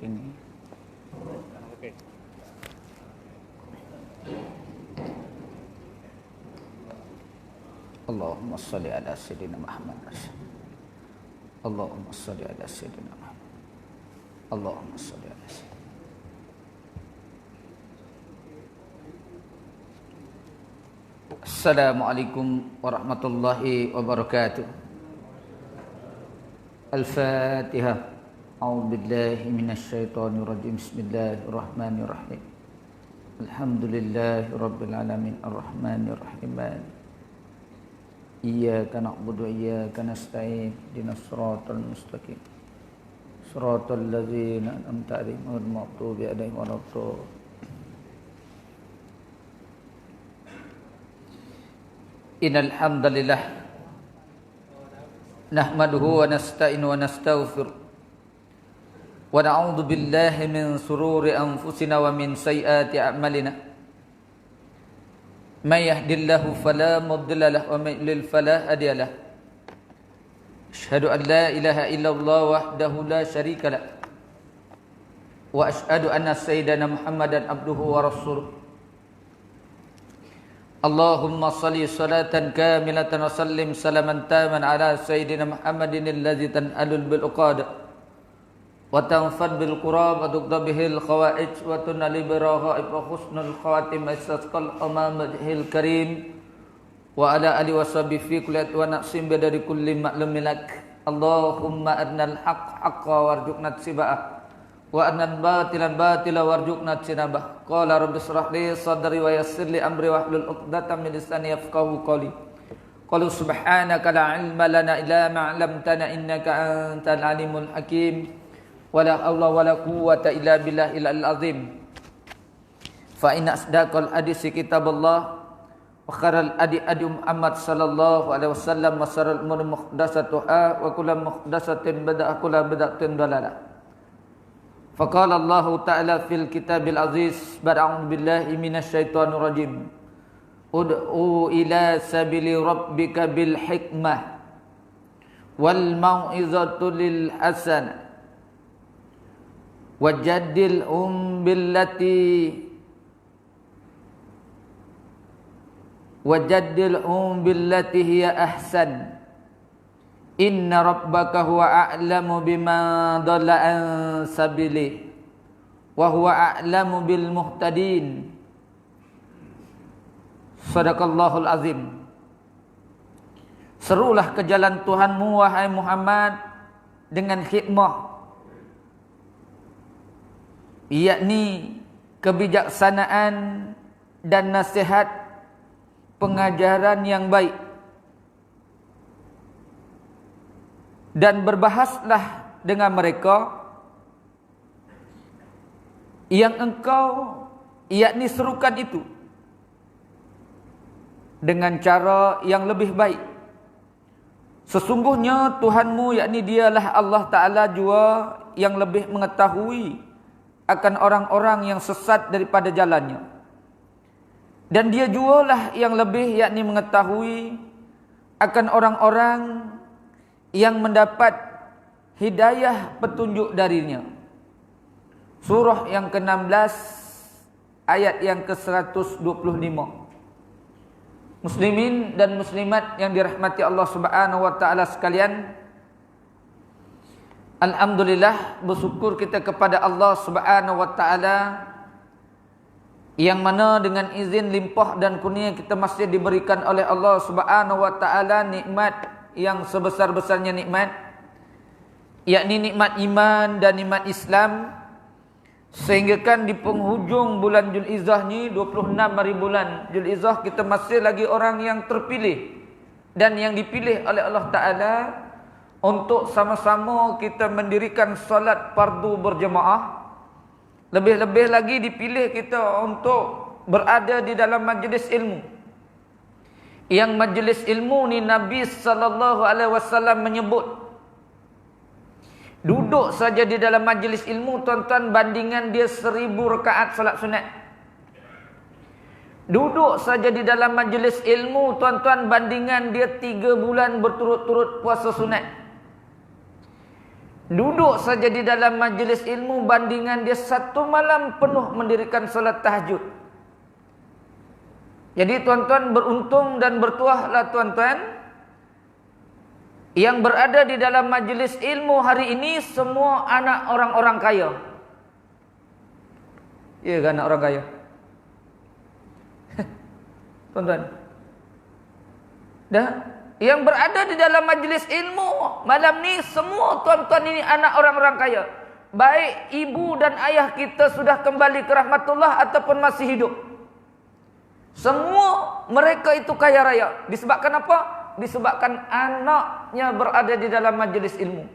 ini. Allahumma salli ala sayyidina Muhammad. Allahumma salli ala sayyidina Muhammad. Allahumma salli ala sayyidina. Assalamualaikum warahmatullahi wabarakatuh. Al-Fatihah. A'udzu billahi minasy syaithanir rajim. Bismillahirrahmanirrahim. Alhamdulillahi rabbil alamin arrahmanir rahim. Iyyaka na'budu wa iyyaka nasta'in. Ihdinas siratal mustaqim. Siratal ladzina an'amta 'alaihim ghairil maghdubi 'alaihim waladdallin. Innal hamdalillah nahmaduhu wa nasta'inu wa nastaghfiruh wa na'udzu billahi min shururi anfusina wa min sayyiati a'malina. May yahdihillahu fala mudilla lahu wa may yudlil fala hadiya lahu. Asyhadu an la ilaha illallah wahdahu la syarika lahu wa asyhadu anna sayyidana Muhammadan abduhu wa rasuluh. Allahumma salli salatan kamilatan wa sallim salaman taman ala sayyidina Muhammadin alladzi tan'alul bil uqad wa tanfad bil qurab wa tuqda bihil khawaij wa tunali bi raghaib wa husnul khawatim istasqal amamil karim wa ala alihi wa sahbihi fi kulli wa naqsim bi dari kulli ma'lumin lak. Allahumma arnal haqq haqqan warzuqna ittiba'ah wa annal batilan batila warzuqna ijtinabah. Qala rabbi shrah li sadri wa yassir li amri wahlul 'uqdatam min lisani yafqahu qawli. Qalu subhanaka la ilma lana illa ma 'allamtana innaka antal alimul hakim. Wa la haula wa la quwwata illa billahil azim. Fa inna asdaqal hadisi kitabullah wa khairal hadi hadi Muhammad sallallahu alaihi wasallam wa sharral umuri muhdatsatuha wa kullu muhdatsatin bid'ah kullu bid'atin dhalalah. فقال الله تعالى في الكتاب العزيز بعد أعوذ بالله من الشيطان الرجيم ادعو إلى سبيل ربك بالحكمة والموعظة الحسنة وجادلهم بالتي هي أحسن Inna rabbaka huwa a'lamu bima dhalla an sabili wa huwa a'lamu bil muhtadin. Shadaqallahul azim. Serulah ke jalan Tuhanmu wahai Muhammad dengan hikmah, yakni kebijaksanaan dan nasihat pengajaran yang baik. Dan berbahaslah dengan mereka yang engkau yakni serukan itu dengan cara yang lebih baik. Sesungguhnya Tuhanmu yakni dialah Allah Ta'ala jua yang lebih mengetahui akan orang-orang yang sesat daripada jalannya. Dan dia jualah yang lebih yakni mengetahui akan orang-orang yang mendapat hidayah petunjuk darinya. Surah yang ke-16 ayat yang ke-125. Muslimin dan muslimat yang dirahmati Allah Subhanahu wa taala sekalian, alhamdulillah, bersyukur kita kepada Allah Subhanahu wa taala yang mana dengan izin limpah dan kurnia kita masih diberikan oleh Allah Subhanahu wa taala nikmat yang sebesar-besarnya nikmat, yakni nikmat iman dan nikmat Islam, sehingga kan di penghujung bulan Zulhizzah ni 26 hari bulan Zulhizzah kita masih lagi orang yang terpilih dan yang dipilih oleh Allah Ta'ala untuk sama-sama kita mendirikan solat fardu berjemaah. Lebih-lebih lagi dipilih kita untuk berada di dalam majlis ilmu. Yang majlis ilmu ni Nabi sallallahu alaihi wasallam menyebut, duduk saja di dalam majlis ilmu tuan-tuan bandingan dia 1000 rakaat solat sunat. Duduk saja di dalam majlis ilmu tuan-tuan bandingan dia 3 bulan berturut-turut puasa sunat. Duduk saja di dalam majlis ilmu bandingan dia satu malam penuh mendirikan solat tahajud. Jadi tuan-tuan beruntung dan bertuahlah tuan-tuan yang berada di dalam majlis ilmu hari ini semua anak orang-orang kaya. Ya kan, anak orang kaya. Tuan-tuan. Dah, yang berada di dalam majlis ilmu malam ni semua tuan-tuan ini anak orang-orang kaya. Baik ibu dan ayah kita sudah kembali ke rahmatullah ataupun masih hidup. Semua mereka itu kaya raya. Disebabkan apa? Disebabkan anaknya berada di dalam majlis ilmu.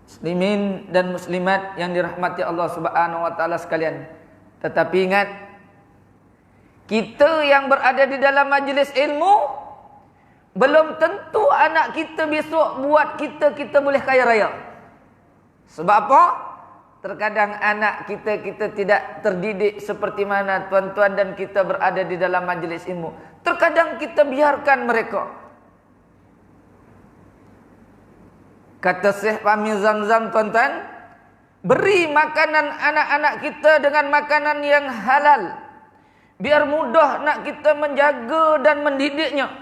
Muslimin dan muslimat yang dirahmati Allah Subhanahu wa taala sekalian. Tetapi ingat, kita yang berada di dalam majlis ilmu belum tentu anak kita besok buat kita boleh kaya raya. Sebab apa? Terkadang anak kita tidak terdidik seperti mana tuan-tuan dan kita berada di dalam majlis ilmu. Terkadang kita biarkan mereka. Kata Syekh Fahmi Zamzam, tuan-tuan, beri makanan anak-anak kita dengan makanan yang halal. Biar mudah nak kita menjaga dan mendidiknya.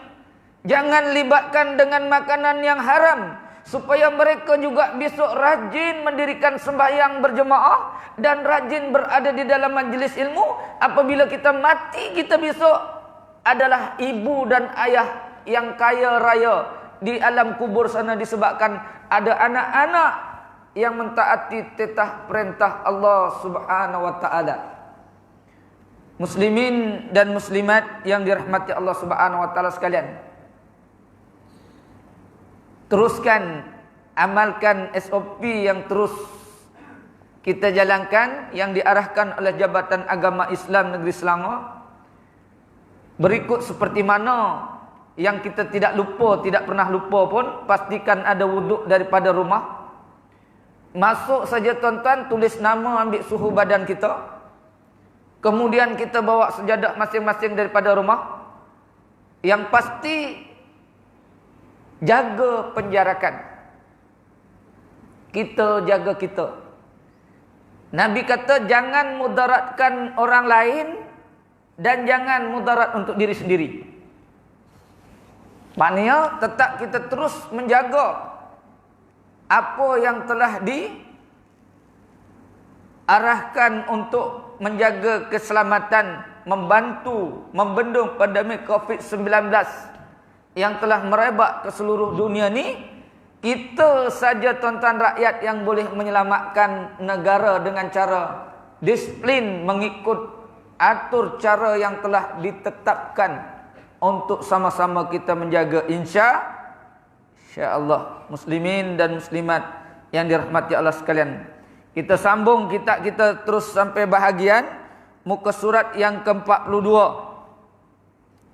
Jangan libatkan dengan makanan yang haram. Supaya mereka juga besok rajin mendirikan sembahyang berjemaah dan rajin berada di dalam majlis ilmu. Apabila kita mati, kita besok adalah ibu dan ayah yang kaya raya di alam kubur sana disebabkan ada anak-anak yang mentaati titah perintah Allah Subhanahu wa taala. Muslimin dan muslimat yang dirahmati Allah Subhanahu wa taala sekalian. Teruskan amalkan SOP yang terus kita jalankan yang diarahkan oleh Jabatan Agama Islam Negeri Selangor. Berikut seperti mana yang kita tidak lupa, tidak pernah lupa pun, pastikan ada wuduk daripada rumah. Masuk saja tuan-tuan, tulis nama, ambil suhu badan kita. Kemudian kita bawa sejadah masing-masing daripada rumah. Yang pasti jaga penjarakan. Kita jaga kita. Nabi kata jangan mudaratkan orang lain dan jangan mudarat untuk diri sendiri. Maknanya tetap kita terus menjaga apa yang telah diarahkan untuk menjaga keselamatan, membantu membendung pandemik COVID-19 yang telah merebak ke seluruh dunia ni. Kita saja tuan-tuan rakyat yang boleh menyelamatkan negara dengan cara disiplin mengikut atur cara yang telah ditetapkan untuk sama-sama kita menjaga insya-Allah. Muslimin dan muslimat yang dirahmati Allah sekalian. Kita sambung kita terus sampai bahagian muka surat yang ke-42.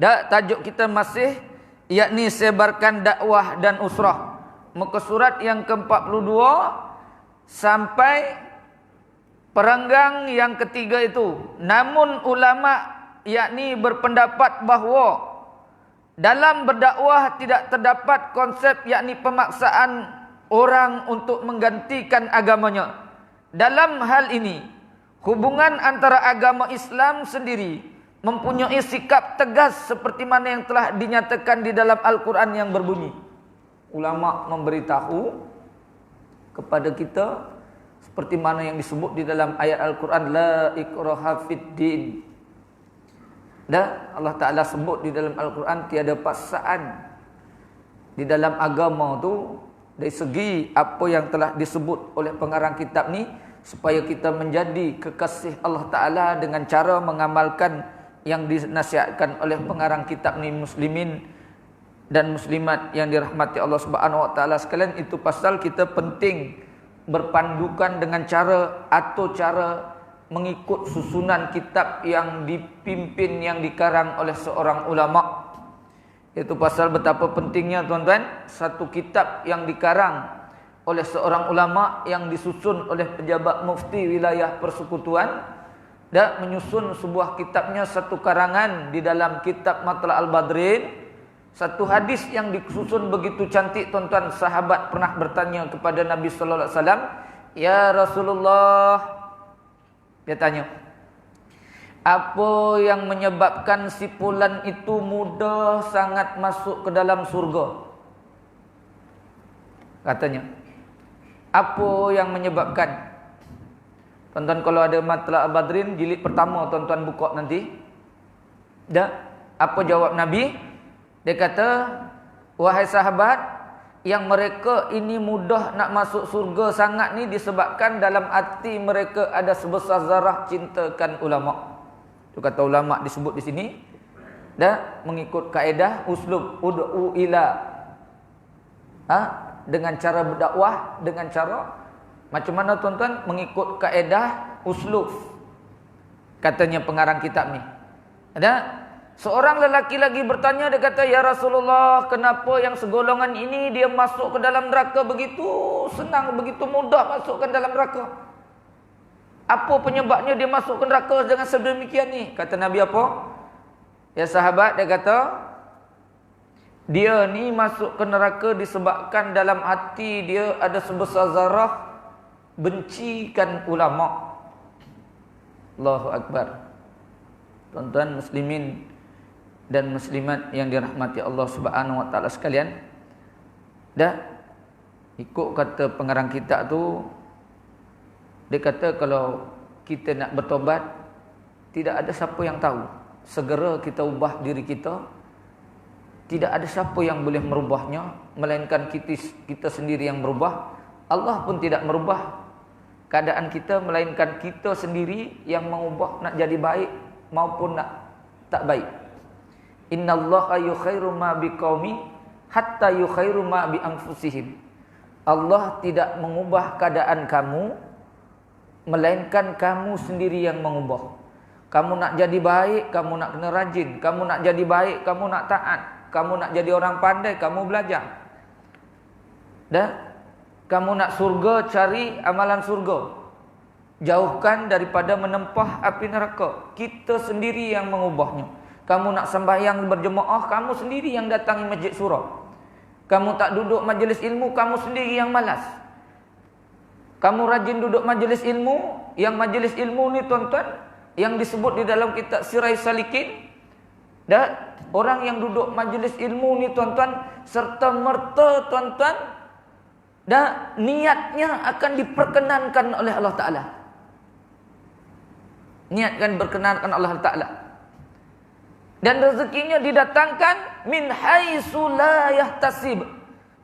Tajuk kita masih yakni sebarkan dakwah dan usrah. Muka surat yang ke-42 sampai perenggang yang ketiga itu. Namun ulama yakni berpendapat bahawa dalam berdakwah tidak terdapat konsep yakni pemaksaan orang untuk menggantikan agamanya. Dalam hal ini, hubungan antara agama Islam sendiri mempunyai sikap tegas seperti mana yang telah dinyatakan di dalam Al-Quran yang berbunyi. Ulama memberitahu kepada kita seperti mana yang disebut di dalam ayat Al-Quran, la ikraha fid din. Dan Allah Ta'ala sebut di dalam Al-Quran tiada paksaan di dalam agama tu dari segi apa yang telah disebut oleh pengarang kitab ni, supaya kita menjadi kekasih Allah Ta'ala dengan cara mengamalkan yang dinasihatkan oleh pengarang kitab ni. Muslimin dan muslimat yang dirahmati Allah Subhanahu wa taala sekalian, itu pasal kita penting berpandukan dengan cara atau cara mengikut susunan kitab yang dipimpin, yang dikarang oleh seorang ulama. Itu pasal betapa pentingnya tuan-tuan satu kitab yang dikarang oleh seorang ulama yang disusun oleh pejabat mufti wilayah persekutuan dan menyusun sebuah kitabnya satu karangan di dalam kitab Matla' al-Badrin Satu hadis yang disusun begitu cantik, tuan-tuan. Sahabat pernah bertanya kepada Nabi sallallahu alaihi wasallam, "Ya Rasulullah," dia tanya, "apa yang menyebabkan si fulan itu mudah sangat masuk ke dalam surga?" Katanya, apa yang menyebabkan? Tuan-tuan, kalau ada Matla' Badrin jilid pertama, tuan-tuan buka nanti. Dah, apa jawab Nabi? Dia kata, "Wahai sahabat, yang mereka ini mudah nak masuk surga sangat ni disebabkan dalam hati mereka ada sebesar zarah cintakan ulama." Itu kata ulama disebut di sini. Dah, mengikut kaedah uslub ud'u ila, dengan cara berdakwah, dengan cara macam mana, tuan-tuan? Mengikut kaedah uslub. Katanya pengarang kitab ni. Ada seorang lelaki lagi bertanya, dia kata, "Ya Rasulullah, kenapa yang segolongan ini dia masuk ke dalam neraka begitu senang, begitu mudah masuk ke dalam neraka? Apa penyebabnya dia masuk ke neraka dengan sedemikian ni?" Kata Nabi apa? Ya sahabat, dia kata, dia ni masuk ke neraka disebabkan dalam hati dia ada sebesar zarah bencikan ulama. Allahu Akbar. Tuan-tuan muslimin dan muslimat yang dirahmati Allah Subhanahu wa taala sekalian. Dah, ikut kata pengarang kitab tu, dia kata kalau kita nak bertobat, tidak ada siapa yang tahu. Segera kita ubah diri kita. Tidak ada siapa yang boleh merubahnya, melainkan kita sendiri yang berubah. Allah pun tidak merubah keadaan kita, melainkan kita sendiri yang mengubah nak jadi baik maupun nak tak baik. Innallaha yukhairu ma biqaumin hatta yukhairu ma bi anfusihim. Allah tidak mengubah keadaan kamu, melainkan kamu sendiri yang mengubah. Kamu nak jadi baik, kamu nak kena rajin. Kamu nak jadi baik, kamu nak taat. Kamu nak jadi orang pandai, kamu belajar. Dah, kamu nak surga, cari amalan surga. Jauhkan daripada menempah api neraka. Kita sendiri yang mengubahnya. Kamu nak sembahyang berjemaah, kamu sendiri yang datangi masjid surau. Kamu tak duduk majlis ilmu, kamu sendiri yang malas. Kamu rajin duduk majlis ilmu, yang majlis ilmu ni, tuan-tuan, yang disebut di dalam kitab Sirai Salikin. Dah, orang yang duduk majlis ilmu ni, tuan-tuan, serta merta, tuan-tuan, dah, niatnya akan diperkenankan oleh Allah Ta'ala. Niatkan berkenankan Allah Ta'ala. Dan rezekinya didatangkan min haitsu la yahtasib.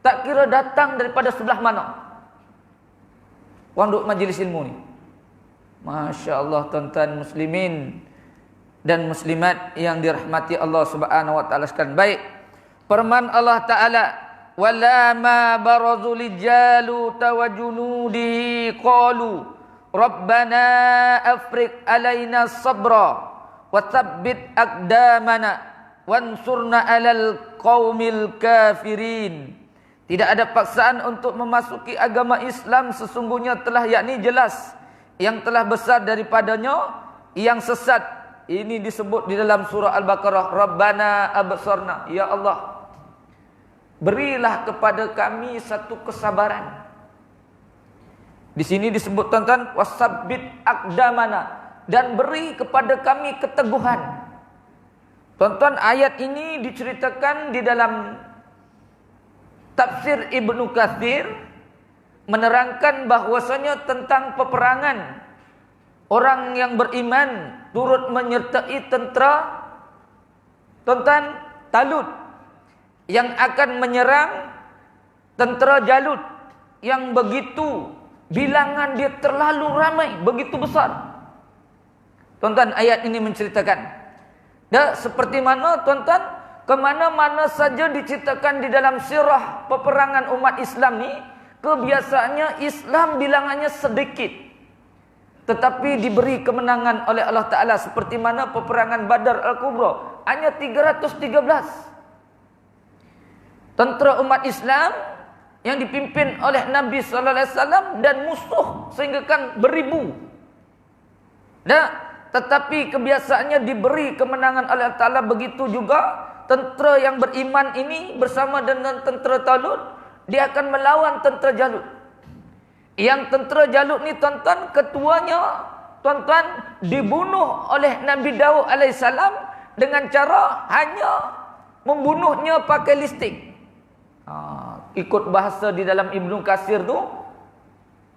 Tak kira datang daripada sebelah mana. Orang duduk majlis ilmu ni. Masya Allah, tuan-tuan muslimin dan muslimat yang dirahmati Allah Subhanahu wa taala sekalian. Baik. Firman Allah Taala, "Wala ma barazul jalut wa junudihi qalu rabbana afriq alaina sabra wa tsabbit aqdamana wansurna 'alal qaumil kafirin." Tidak ada paksaan untuk memasuki agama Islam, sesungguhnya telah yakni jelas yang telah besar daripadanya yang sesat. Ini disebut di dalam surah Al-Baqarah, Rabbana absarna, ya Allah, berilah kepada kami satu kesabaran. Di sini disebut, tuan-tuan, wasabbit aqdamana, dan beri kepada kami keteguhan. Tuan-tuan, ayat ini diceritakan di dalam tafsir Ibnu Katsir, menerangkan bahwasanya tentang peperangan orang yang beriman turut menyertai tentera, tuan-tuan, Talut, yang akan menyerang tentera Jalut yang begitu bilangan dia terlalu ramai, begitu besar. Tuan-tuan, ayat ini menceritakan, dah, seperti mana, tuan-tuan, kemana-mana saja diceritakan di dalam sirah peperangan umat Islam ni, kebiasaannya Islam bilangannya sedikit, tetapi diberi kemenangan oleh Allah Ta'ala. Seperti mana peperangan Badar Al-Kubra, hanya 313 tentera umat Islam yang dipimpin oleh Nabi SAW dan musuh sehingga kan beribu. Nah, tetapi kebiasaannya diberi kemenangan oleh Allah Ta'ala. Begitu juga tentera yang beriman ini bersama dengan tentera Talut, dia akan melawan tentera Jalut. Yang tentera Jalut ni tuan-tuan, ketuanya tuan-tuan dibunuh oleh Nabi Daud alaihissalam dengan cara hanya membunuhnya pakai listik. Ikut bahasa di dalam Ibnu Katsir tu,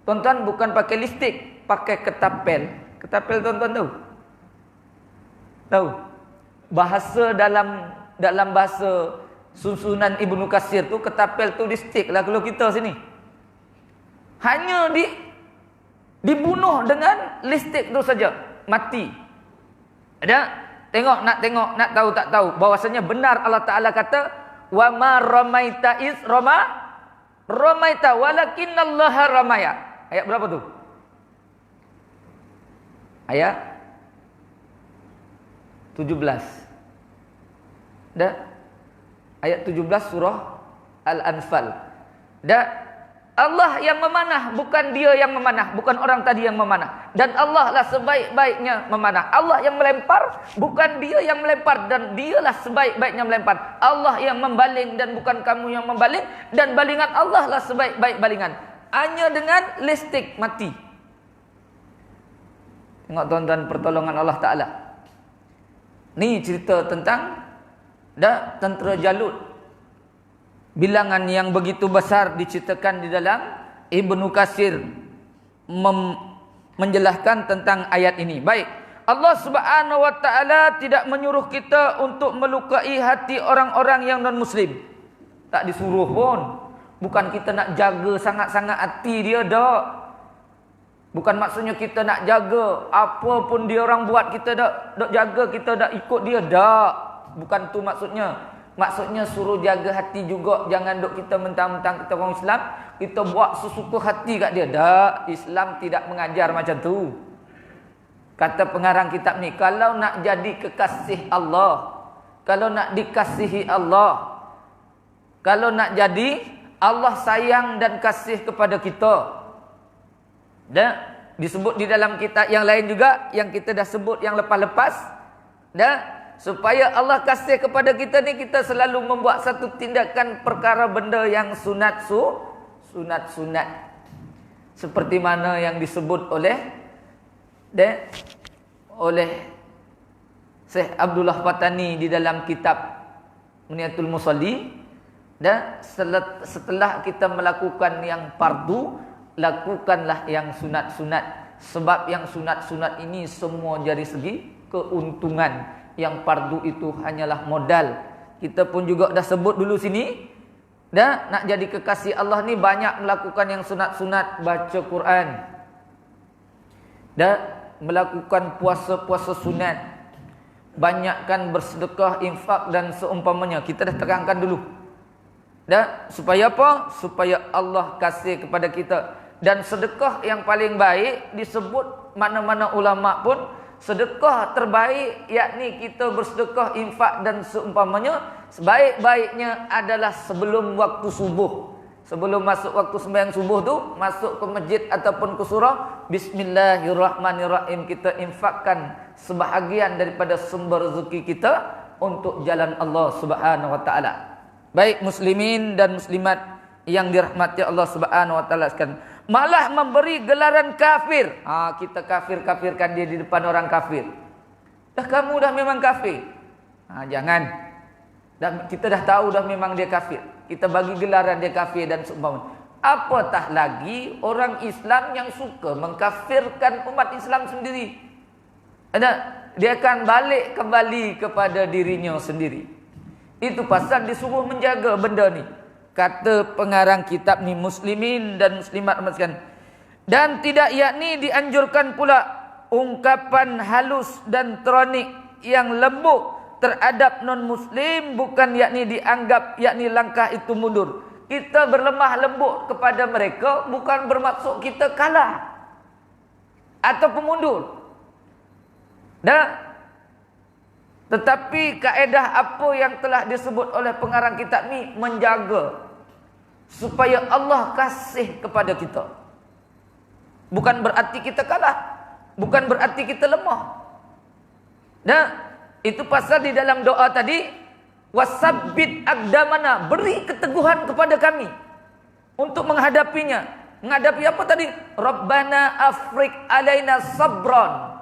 tuan-tuan, bukan pakai listik, pakai ketapel. Ketapel tuan-tuan tahu? Tahu? Bahasa dalam bahasa susunan Ibnu Katsir tu, ketapel tu listik lah kalau kita sini. Hanya dibunuh dengan listik tu saja, mati. Ada? Tengok, nak tahu tak tahu bahwasanya benar Allah Taala kata, wa ma ramaita iz ramaita walakinallaha ramaya. Ayat berapa tu? Ayat 17. Dah? Ayat 17 surah Al-Anfal. Dah? Allah yang memanah, bukan dia yang memanah, bukan orang tadi yang memanah. Dan Allah lah sebaik-baiknya memanah. Allah yang melempar, bukan dia yang melempar, dan dialah sebaik-baiknya melempar. Allah yang membaling dan bukan kamu yang membaling, dan balingan Allah lah sebaik-baik balingan. Hanya dengan listik mati. Tengok tuan-tuan, pertolongan Allah Ta'ala. Ni cerita tentang tentera Jalut. Bilangan yang begitu besar diceritakan di dalam Ibnu Katsir menjelaskan tentang ayat ini. Baik, Allah Subhanahu wa taala tidak menyuruh kita untuk melukai hati orang-orang yang non-muslim. Tak disuruh pun. Bukan kita nak jaga sangat-sangat hati dia, dak. Bukan maksudnya kita nak jaga apa pun dia orang buat, kita dak jaga, kita dak ikut dia, dak. Bukan tu maksudnya. Maksudnya suruh jaga hati juga. Jangan duk kita mentang-mentang kita orang Islam, kita buat sesuka hati kat dia. Tak, Islam tidak mengajar macam tu. Kata pengarang kitab ni, kalau nak jadi kekasih Allah, kalau nak dikasihi Allah, kalau nak jadi Allah sayang dan kasih kepada kita. Dan disebut di dalam kitab yang lain juga, yang kita dah sebut yang lepas-lepas. Dan supaya Allah kasih kepada kita ni, kita selalu membuat satu tindakan perkara benda yang sunat. Seperti mana yang disebut oleh Syekh Abdullah Fatani di dalam kitab Muniyatul Musalli. Dan setelah kita melakukan yang fardu, lakukanlah yang sunat-sunat. Sebab yang sunat-sunat ini semua dari segi keuntungan. Yang fardu itu hanyalah modal. Kita pun juga dah sebut dulu sini. Dah nak jadi kekasih Allah ni banyak melakukan yang sunat-sunat, baca Quran. Dah melakukan puasa-puasa sunat. Banyakkan bersedekah, infak dan seumpamanya. Kita dah terangkan dulu. Dah supaya apa? Supaya Allah kasih kepada kita. Dan sedekah yang paling baik disebut mana-mana ulama pun, sedekah terbaik yakni kita bersedekah, infak dan seumpamanya, sebaik-baiknya adalah sebelum waktu subuh. Sebelum masuk waktu sembahyang subuh tu, masuk ke masjid ataupun ke surau, bismillahirrahmanirrahim, kita infakkan sebahagian daripada sumber rezeki kita untuk jalan Allah Subhanahu wa taala. Baik muslimin dan muslimat yang dirahmati Allah Subhanahu wa taala sekalian, malah memberi gelaran kafir. Kita kafir-kafirkan dia di depan orang kafir. Dah kamu dah memang kafir. Jangan. Kita dah tahu dah memang dia kafir. Kita bagi gelaran dia kafir dan seumpamanya. Apatah lagi orang Islam yang suka mengkafirkan umat Islam sendiri. Dia akan balik kembali kepada dirinya sendiri. Itu pasal disuruh menjaga benda ni. Kata pengarang kitab ni, muslimin dan muslimat sekalian, dan tidak yakni dianjurkan pula ungkapan halus dan teronik yang lembut terhadap non-muslim, bukan yakni dianggap yakni langkah itu mundur. Kita berlemah lembut kepada mereka bukan bermaksud kita kalah ataupun mundur. Tetapi kaedah apa yang telah disebut oleh pengarang kitab ni, menjaga supaya Allah kasih kepada kita. Bukan berarti kita kalah, bukan berarti kita lemah. Itu pasal di dalam doa tadi, Wasabbit aqdamana, beri keteguhan kepada kami untuk menghadapinya. Menghadapi apa tadi? Rabbana afrik alaina sabran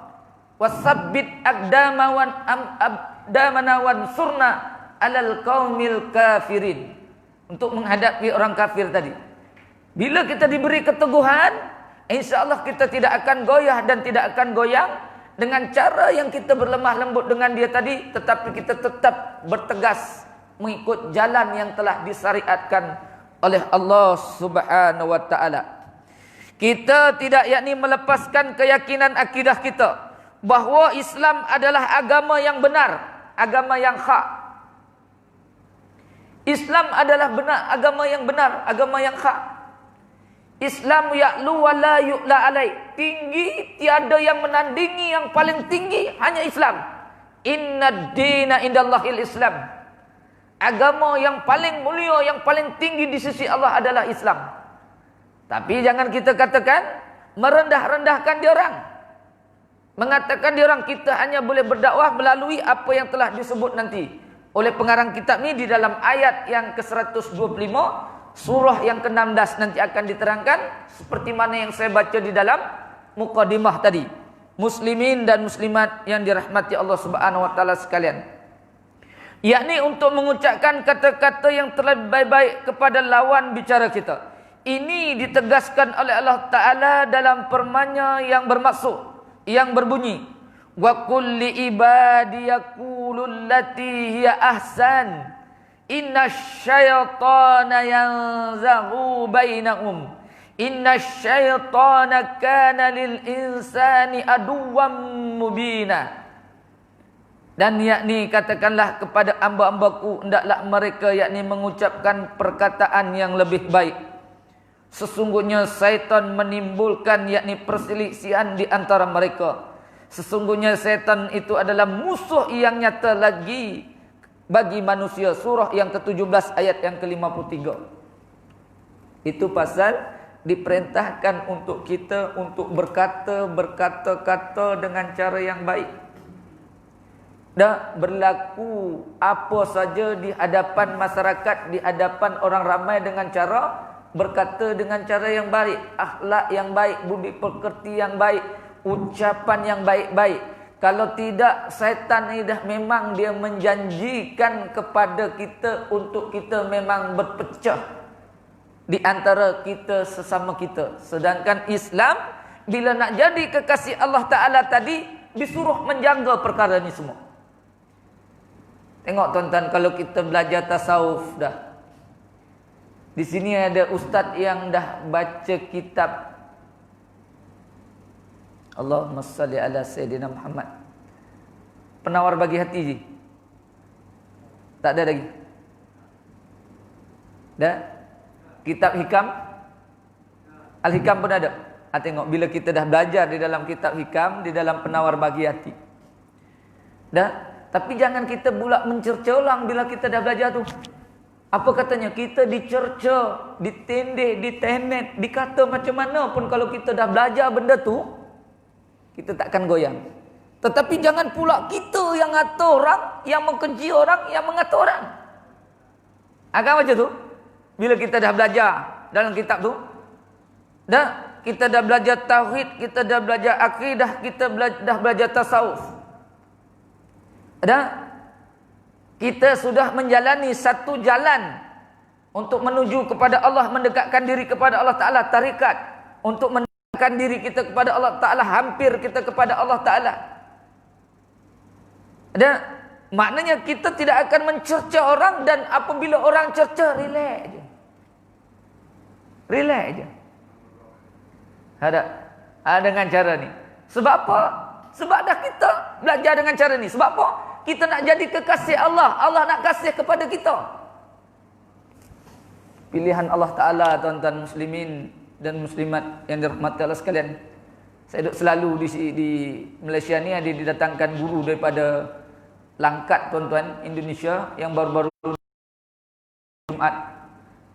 wasabbit aqdamana wansurna alal qaumil kafirin. Untuk menghadapi orang kafir tadi. Bila kita diberi keteguhan, insya-Allah kita tidak akan goyah dan tidak akan goyang dengan cara yang kita berlemah lembut dengan dia tadi, tetapi kita tetap bertegas mengikut jalan yang telah disyariatkan oleh Allah Subhanahu wa taala. Kita tidak yakni melepaskan keyakinan akidah kita bahawa Islam adalah agama yang benar, agama yang hak. Islam adalah benar, agama yang benar, agama yang hak. Islam ya'lu wa la yu'la alai. Tinggi, tiada yang menandingi, yang paling tinggi hanya Islam. Inna dina indallahil Islam. Agama yang paling mulia, yang paling tinggi di sisi Allah adalah Islam. Tapi jangan kita katakan merendah-rendahkan dia orang. Mengatakan dia orang kita hanya boleh berdakwah melalui apa yang telah disebut nanti oleh pengarang kitab ni di dalam ayat yang ke-125, surah yang ke-16 nanti akan diterangkan seperti mana yang saya baca di dalam mukadimah tadi. Muslimin dan muslimat yang dirahmati Allah Subhanahu wa taala sekalian. Yakni untuk mengucapkan kata-kata yang terlebih baik kepada lawan bicara kita. Ini ditegaskan oleh Allah Ta'ala dalam firman-Nya yang bermaksud, yang berbunyi, wa qul li ibadi yaqulul lati hiya ahsan innasyaitana yanzaghu bainahum innasyaitana kana lil insani aduwwan mubina. Dan yakni katakanlah kepada hamba-hambaku, hendaklah mereka yakni mengucapkan perkataan yang lebih baik. Sesungguhnya syaitan menimbulkan yakni perselisihan di antara mereka. Sesungguhnya syaitan itu adalah musuh yang nyata lagi bagi manusia. Surah yang ke-17 ayat yang ke-53. Itu pasal diperintahkan untuk kita untuk berkata-kata dengan cara yang baik. Dan berlaku apa saja di hadapan masyarakat, di hadapan orang ramai dengan cara berkata dengan cara yang baik, akhlak yang baik, budi pekerti yang baik, ucapan yang baik-baik. Kalau tidak, syaitan ini dah memang dia menjanjikan kepada kita untuk kita memang berpecah di antara kita sesama kita. Sedangkan Islam bila nak jadi kekasih Allah Ta'ala tadi disuruh menjaga perkara ini semua. Tengok tuan-tuan, kalau kita belajar tasawuf dah. Di sini ada ustaz yang dah baca kitab Allahumma salli ala Sayyidina Muhammad. Penawar bagi hati je. Tak ada lagi. Dah? Kitab Hikam? Al-Hikam pun ada. Tengok, bila kita dah belajar di dalam kitab Hikam, di dalam penawar bagi hati. Dah? Tapi jangan kita pula mencerca orang bila kita dah belajar tu. Apa katanya? Kita dicerca, ditendeh, ditenet, dikata macam mana pun kalau kita dah belajar benda tu, kita takkan goyang. Tetapi jangan pula kita yang ngata orang, yang mengkeji orang, yang mengata orang. Agak macam tu. Bila kita dah belajar dalam kitab tu, kita dah belajar tauhid, kita dah belajar akidah, kita dah belajar tasawuf. Kita sudah menjalani satu jalan untuk menuju kepada Allah, mendekatkan diri kepada Allah Ta'ala, tarikat untuk mendekatkan diri kita kepada Allah Ta'ala, hampir kita kepada Allah Ta'ala. Maknanya kita tidak akan mencerca orang, dan apabila orang cerca, relax je. Relax je. Dengan cara ni. Sebab apa? Sebab dah kita belajar dengan cara ni. Sebab apa? Kita nak jadi kekasih Allah. Allah nak kasih kepada kita. Pilihan Allah Ta'ala, tuan-tuan muslimin dan muslimat yang dirahmati Allah sekalian. Saya duduk selalu di Malaysia ni ada didatangkan guru daripada Langkat, tuan-tuan, Indonesia, yang baru-baru Jumaat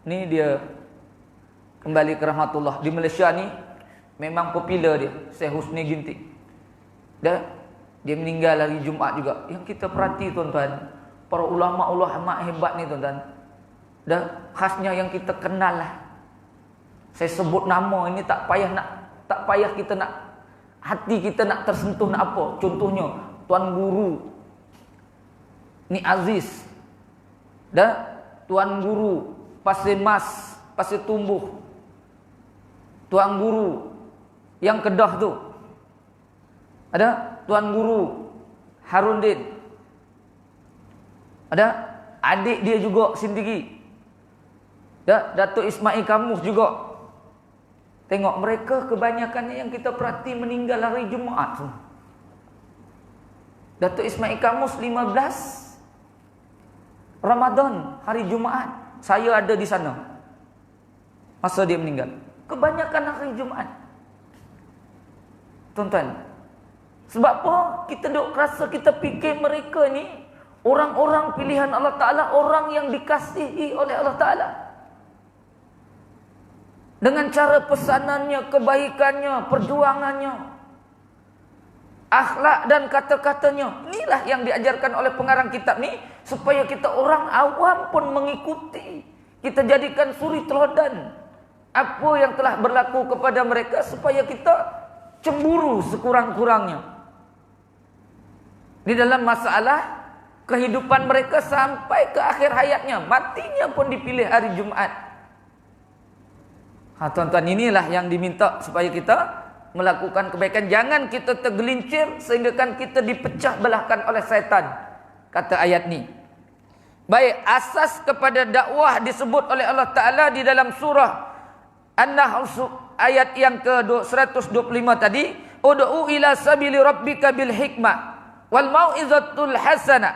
ni dia kembali ke rahmatullah. Di Malaysia ni memang popular dia, Syekh Husni Ginting. Dia meninggal hari Jumaat juga. Yang kita perhati, tuan-tuan, para ulama-ulama hebat ni tuan-tuan. Dan khasnya yang kita kenal lah. Saya sebut nama ini tak payah kita nak, hati kita nak tersentuh nak apa. Contohnya Tuan Guru ni Aziz. Dan Tuan Guru Pasir Mas, Pasir Tumbuh. Tuan Guru yang Kedah tu. Ada Tuan Guru Harundin. Ada adik dia juga sendiri. Datuk Ismail Kamus juga. Tengok mereka kebanyakannya yang kita perhati meninggal hari Jumaat tu. Datuk Ismail Kamus 15 Ramadan hari Jumaat. Saya ada di sana masa dia meninggal. Kebanyakan hari Jumaat. Tuan-tuan, sebab apa? Kita duk rasa, kita fikir mereka ni orang-orang pilihan Allah Ta'ala, orang yang dikasihi oleh Allah Ta'ala. Dengan cara pesanannya, kebaikannya, perjuangannya, akhlak dan kata-katanya. Inilah yang diajarkan oleh pengarang kitab ni, supaya kita orang awam pun mengikuti. Kita jadikan suri teladan apa yang telah berlaku kepada mereka, supaya kita cemburu sekurang-kurangnya di dalam masalah kehidupan mereka sampai ke akhir hayatnya. Matinya pun dipilih hari Jumaat. Tuan-tuan, inilah yang diminta supaya kita melakukan kebaikan. Jangan kita tergelincir sehingga kan kita dipecah belahkan oleh syaitan. Kata ayat ni. Baik, asas kepada dakwah disebut oleh Allah Ta'ala di dalam surah An-Nahl ayat yang ke-125 tadi. Ud'u ila sabili rabbika bil hikmah wal mau'izatul hasanah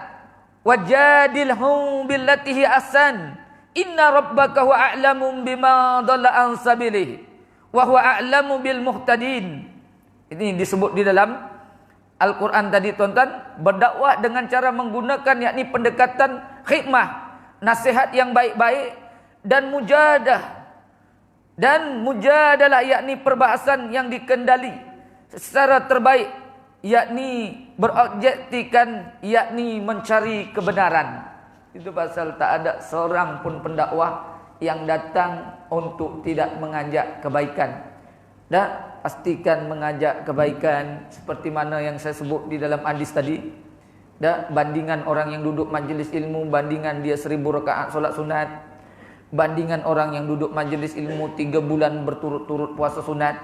wajadilhum billati hi ahsan. Inna rabbaka huwa a'lamu bima dhalla an sabilihi wa huwa a'lamu bil muhtadin. Ini disebut di dalam Al-Quran tadi tuan-tuan. Berdakwah dengan cara menggunakan yakni pendekatan hikmah, nasihat yang baik-baik dan mujadah. Dan mujadalah yakni perbahasan yang dikendali secara terbaik, yakni berobjektifkan, yakni mencari kebenaran. Itu pasal tak ada seorang pun pendakwah yang datang untuk tidak mengajak kebaikan. Dan pastikan mengajak kebaikan seperti mana yang saya sebut di dalam hadis tadi. Dan bandingan orang yang duduk majlis ilmu, bandingan dia 1000 rakaat solat sunat, bandingan orang yang duduk majlis ilmu 3 bulan berturut-turut puasa sunat.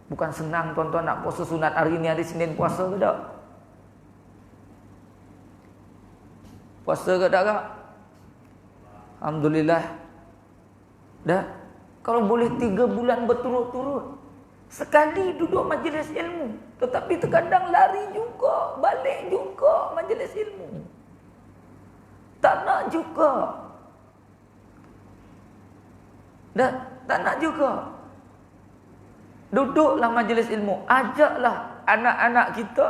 Bukan senang tuan-tuan nak puasa sunat hari ini, hari Senin puasa ke tak? Puasa ke tak kak? Alhamdulillah. Dah. Kalau boleh 3 bulan berturut-turut. Sekali duduk majlis ilmu. Tetapi terkadang lari juga. Balik juga majlis ilmu. Tak nak juga. Dah. Tak nak juga. Duduklah majlis ilmu. Ajaklah anak-anak kita,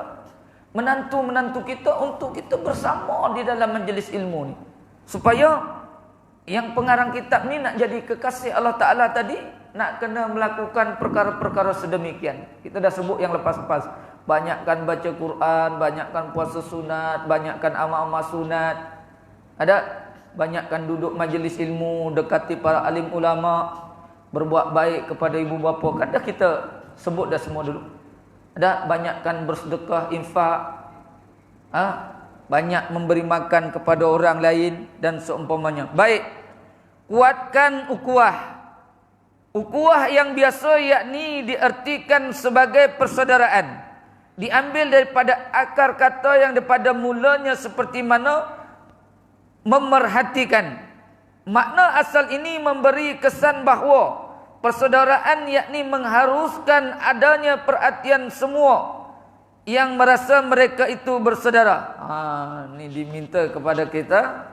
menantu-menantu kita untuk kita bersama di dalam majlis ilmu ni. Supaya yang pengarang kitab ni nak jadi kekasih Allah Ta'ala tadi, nak kena melakukan perkara-perkara sedemikian. Kita dah sebut yang lepas-lepas. Banyakkan baca Quran, banyakkan puasa sunat, banyakkan amal-amal sunat. Ada, banyakkan duduk majlis ilmu, dekati para alim ulama, berbuat baik kepada ibu bapa. Kan dah kita sebut dah semua dulu. Ada, banyakkan bersedekah, infak, banyak memberi makan kepada orang lain dan seumpamanya. Baik, kuatkan ukhuwah. Ukhuwah yang biasa yakni diartikan sebagai persaudaraan. Diambil daripada akar kata yang daripada mulanya seperti mana memerhatikan. Makna asal ini memberi kesan bahawa persaudaraan yakni mengharuskan adanya perhatian semua yang merasa mereka itu bersaudara. Ini diminta kepada kita,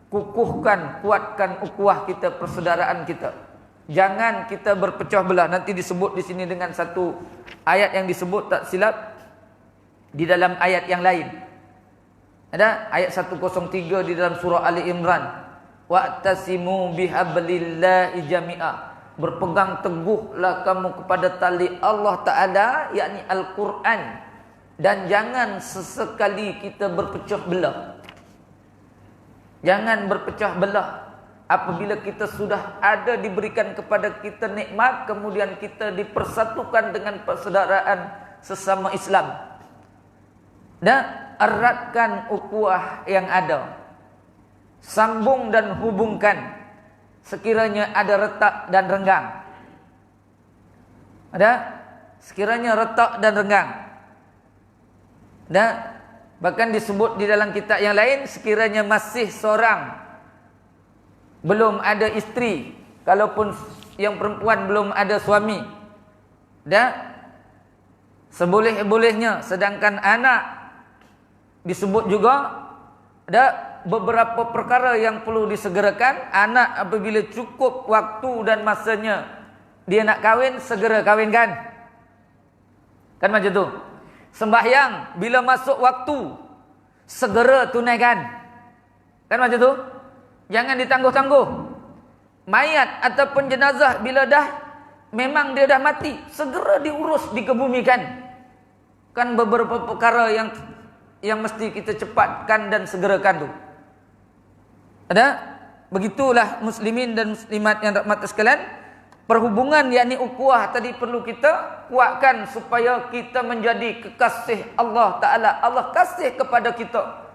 kukuhkan, kuatkan ukhuwah kita, persaudaraan kita. Jangan kita berpecah belah. Nanti disebut di sini dengan satu ayat yang disebut tak silap di dalam ayat yang lain. Ada ayat 103 di dalam surah Ali Imran. Wa'tasimu bihablillahi jami'a. Berpegang teguhlah kamu kepada tali Allah Ta'ala, yakni Al-Quran. Dan jangan sesekali kita berpecah belah. Jangan berpecah belah. Apabila kita sudah ada diberikan kepada kita nikmat, kemudian kita dipersatukan dengan persaudaraan sesama Islam. Dan eratkan ukhuwah yang ada. Sambung dan hubungkan sekiranya ada retak dan renggang. Ada? Sekiranya retak dan renggang. Dan bahkan disebut di dalam kitab yang lain, sekiranya masih seorang, belum ada isteri, kalaupun yang perempuan belum ada suami, dan seboleh-bolehnya, sedangkan anak disebut juga ada beberapa perkara yang perlu disegerakan. Anak apabila cukup waktu dan masanya dia nak kahwin, segera kahwinkan. Kan macam tu. Sembahyang bila masuk waktu, segera tunaikan. Kan macam tu. Jangan ditangguh-tangguh. Mayat ataupun jenazah bila dah memang dia dah mati, segera diurus, dikebumikan. Kan beberapa perkara yang mesti kita cepatkan dan segerakan tu. Ada? Begitulah muslimin dan muslimat yang rahmat sekalian. Perhubungan yakni ukhuwah tadi perlu kita kuatkan supaya kita menjadi kekasih Allah Ta'ala. Allah kasih kepada kita.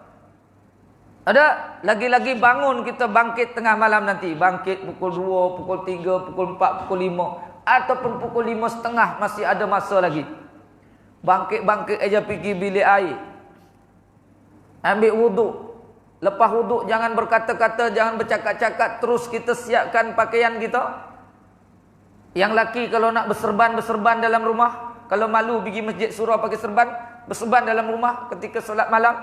Ada lagi-lagi bangun kita bangkit tengah malam nanti. Bangkit pukul 2, pukul 3, pukul 4, pukul 5. Ataupun pukul 5.30 masih ada masa lagi. Bangkit-bangkit aja pergi bilik air. Ambil wuduk. Lepas wuduk jangan berkata-kata, jangan bercakap-cakap. Terus kita siapkan pakaian kita. Yang laki kalau nak berserban dalam rumah. Kalau malu pergi masjid surau pakai serban, berserban dalam rumah ketika solat malam.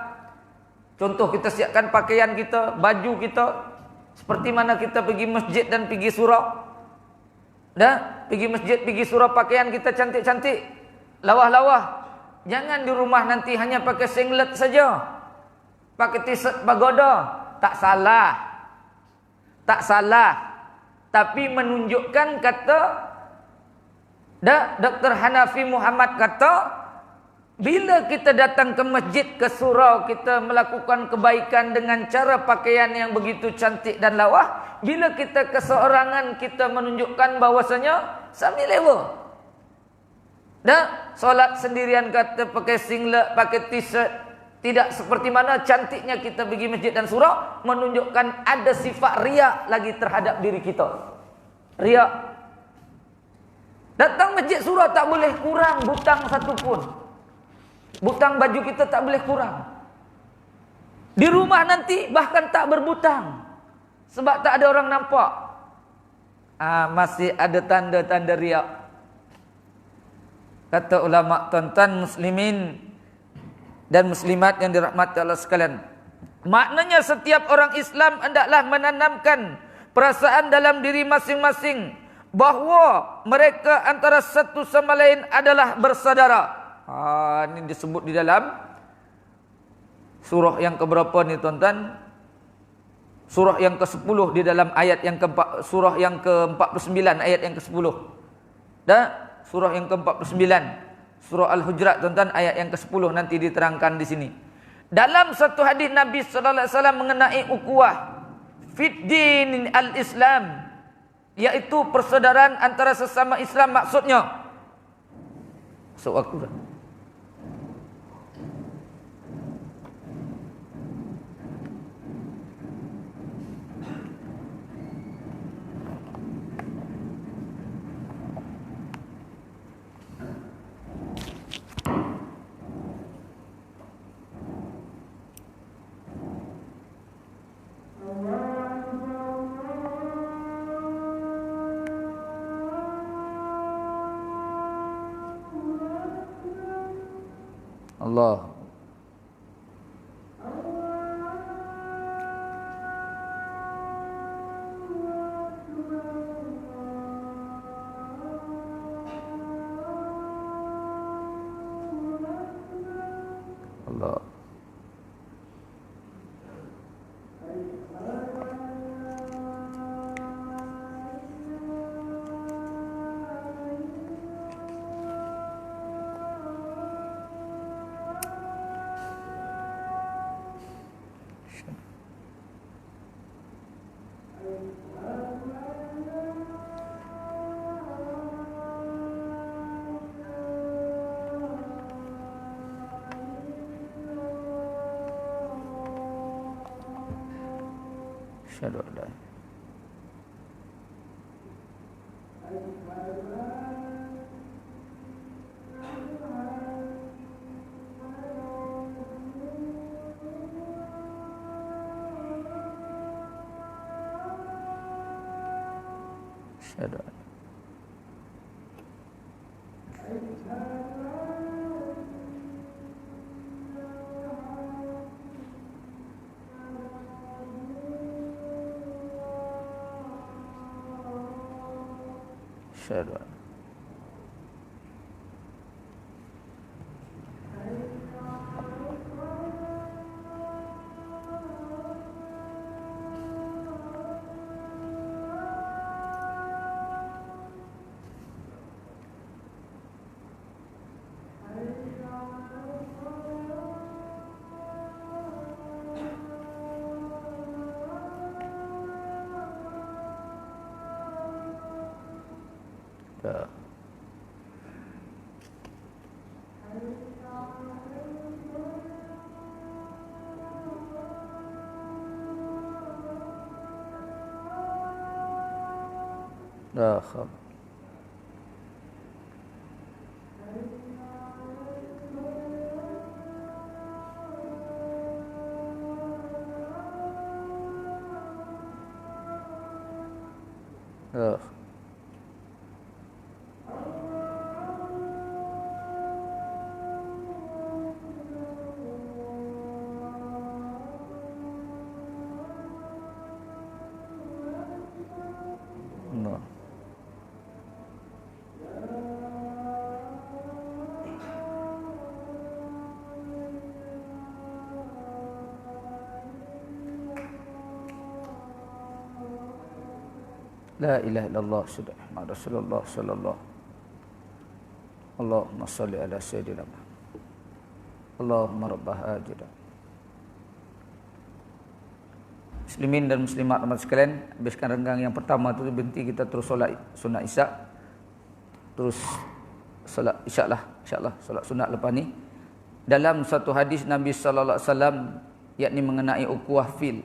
Contoh kita siapkan pakaian kita, baju kita seperti mana kita pergi masjid dan pergi surau. Dah, pergi masjid, pergi surau, pakaian kita cantik-cantik, lawah-lawah. Jangan di rumah nanti hanya pakai singlet saja, pakai t-shirt pagoda. Tak salah. Tak salah. Tapi menunjukkan kata Dr. Hanafi Muhammad kata, bila kita datang ke masjid, ke surau, kita melakukan kebaikan dengan cara pakaian yang begitu cantik dan lawa. Bila kita keseorangan, kita menunjukkan bahawasanya sambil lewa. Dan solat sendirian kata pakai singlet, pakai t-shirt. Tidak seperti mana cantiknya kita pergi masjid dan surau, menunjukkan ada sifat riak lagi terhadap diri kita. Riak. Datang masjid surau tak boleh kurang butang satu pun. Butang baju kita tak boleh kurang. Di rumah nanti bahkan tak berbutang. Sebab tak ada orang nampak. Masih ada tanda-tanda riak. Kata ulama, tuan-tuan muslimin dan muslimat yang dirahmati Allah sekalian. Maknanya setiap orang Islam hendaklah menanamkan perasaan dalam diri masing-masing bahawa mereka antara satu sama lain adalah bersaudara. Ini disebut di dalam surah yang keberapa ni tuan-tuan? Surah yang ke-10 di dalam ayat yang ke-4, surah yang ke-49 ayat yang ke-10. Dan surah yang ke-49, surah Al-Hujurat tuan-tuan, ayat yang ke-10 nanti diterangkan di sini. Dalam satu hadis Nabi sallallahu alaihi wasallam mengenai ukhuwah fid din al-Islam, yaitu persaudaraan antara sesama Islam, maksudnya masuk waktu dah. Allah. Allah. Asyhadu an la asyhadu an asyhadu an la la khair la no la ilaha illallah Muhammad Rasulullah sallallahu Allahumma salli ala sayyidina Muhammad Allahumma rabbah ajida. Muslimin dan muslimat amat sekalian, habiskan renggang yang pertama tu berhenti, kita terus solat sunat isyak. Terus solat isyak lah, insya-Allah solat sunat lepas ni. Dalam satu hadis Nabi sallallahu alaihi wasallam, yakni mengenai ukhuwah fid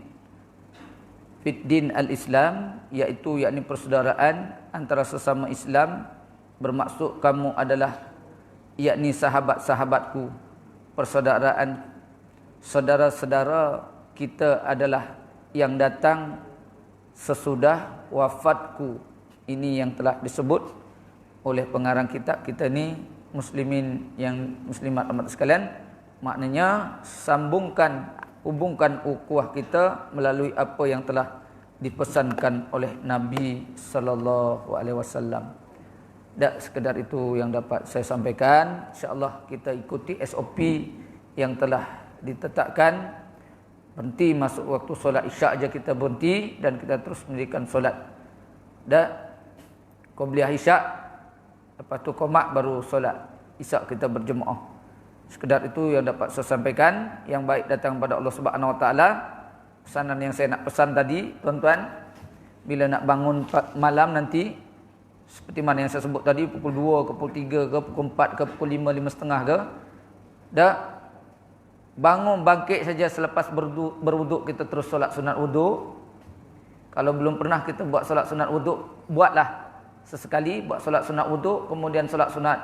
din al-Islam, iaitu yakni persaudaraan antara sesama Islam, bermaksud kamu adalah yakni sahabat-sahabatku, persaudaraan saudara-saudara kita adalah yang datang sesudah wafatku. Ini yang telah disebut oleh pengarang kitab kita ni, muslimin yang muslimat amat sekalian, maknanya hubungkan ukhuwah kita melalui apa yang telah dipesankan oleh Nabi sallallahu alaihi wasallam. Tak sekedar itu yang dapat saya sampaikan. InsyaAllah kita ikuti SOP yang telah ditetapkan. Berhenti masuk waktu solat isyak aja kita berhenti, dan kita terus mendirikan solat. Dan qobliyah isyak, lepas tu qomat baru solat isyak kita berjemaah. Sekedar itu yang dapat saya sampaikan. Yang baik datang pada Allah Subhanahu Wa Taala. Pesanan yang saya nak pesan tadi, tuan-tuan, bila nak bangun malam nanti, seperti mana yang saya sebut tadi, pukul 2 ke pukul 3 ke pukul 4 ke pukul 5, 5.30 ke, dah bangun bangkit saja selepas berwuduk, kita terus solat sunat wuduk. Kalau belum pernah kita buat solat sunat wuduk, buatlah sesekali, buat solat sunat wuduk, kemudian solat sunat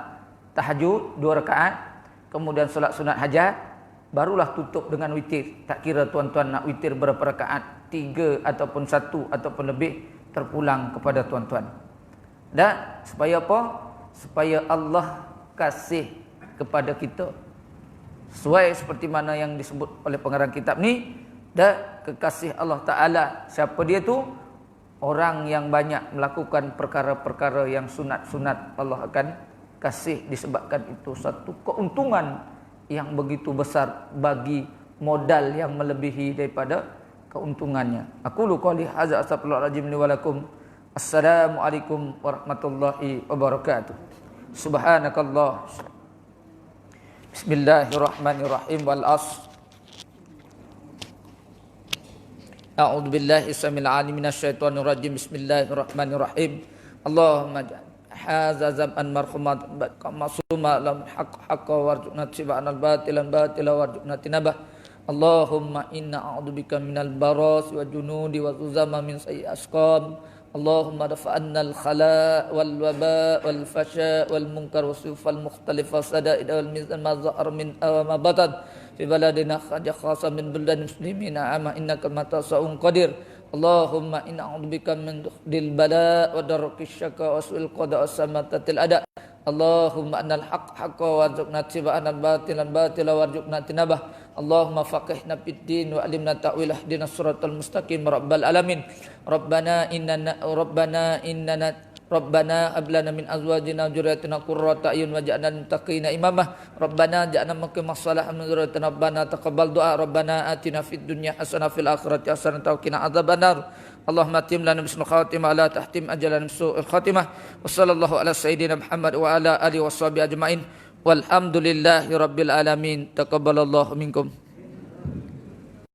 tahajud 2 rakaat, kemudian solat sunat hajat, barulah tutup dengan witir. Tak kira tuan-tuan nak witir berapa rakaat, 3 ataupun 1 ataupun lebih, terpulang kepada tuan-tuan. Dan supaya apa? Supaya Allah kasih kepada kita, sesuai seperti mana yang disebut oleh pengarang kitab ni. Dan kekasih Allah Ta'ala, siapa dia tu? Orang yang banyak melakukan perkara-perkara yang sunat-sunat, Allah akan kasih, disebabkan itu satu keuntungan yang begitu besar bagi modal yang melebihi daripada keuntungannya. Aqulu qouli hadza astaghfirullahaladzim li wa lakum. Assalamualaikum warahmatullahi wabarakatuh. Subhanakallah. Bismillahirrahmanirrahim. Wal asr. A'udzu billahi samil alim minasyaitonir rajim. Bismillahirrahmanirrahim. Allahumma hadza zam'an marhumat masuma lam haqqa warzuqna tibanal batilan batila warzuqna tinabah Allahumma inna a'udzubika minal baras wa junudi wa zuzama min sayyi asqam. Allahumma dafa'anna al-khala wal waba wal fasha wal munkar wa sifal mukhtalif wa sada'id wal mizan ma zahar min ma batan fi baladina khasa min buldan muslimin ama innaka matasa'un qadir. Allahumma inna a'udzubika min dil bala wa darkis syaka wa su'il qada wa samatatil ada. Allahumma annal haqq haqqa warzuqna tiba'an al-batilan batila warzuqna tinabah. Allahumma faqihna fid din wa alimna ta'wil ihdinas siratal mustaqim rabbal alamin. Rabbana hab lana min azwajina wa dhurriyyatina qurrata a'yun waj'alna lil muttaqina imama. Rabbana ja'alna muqimas salih min dhurriyyatina rabbana taqabbal du'a. Rabbana atina fid dunya hasanah fil akhirati hasanah wa qina adzabannar. Allahumma tim lana bismil khatimah ala tahtim ajalan su'il khatimah. Wa sallallahu ala sayyidina Muhammad wa ala alihi washabihi ajmain. Walhamdulillahi rabbil alamin. Taqabbalallahu minkum.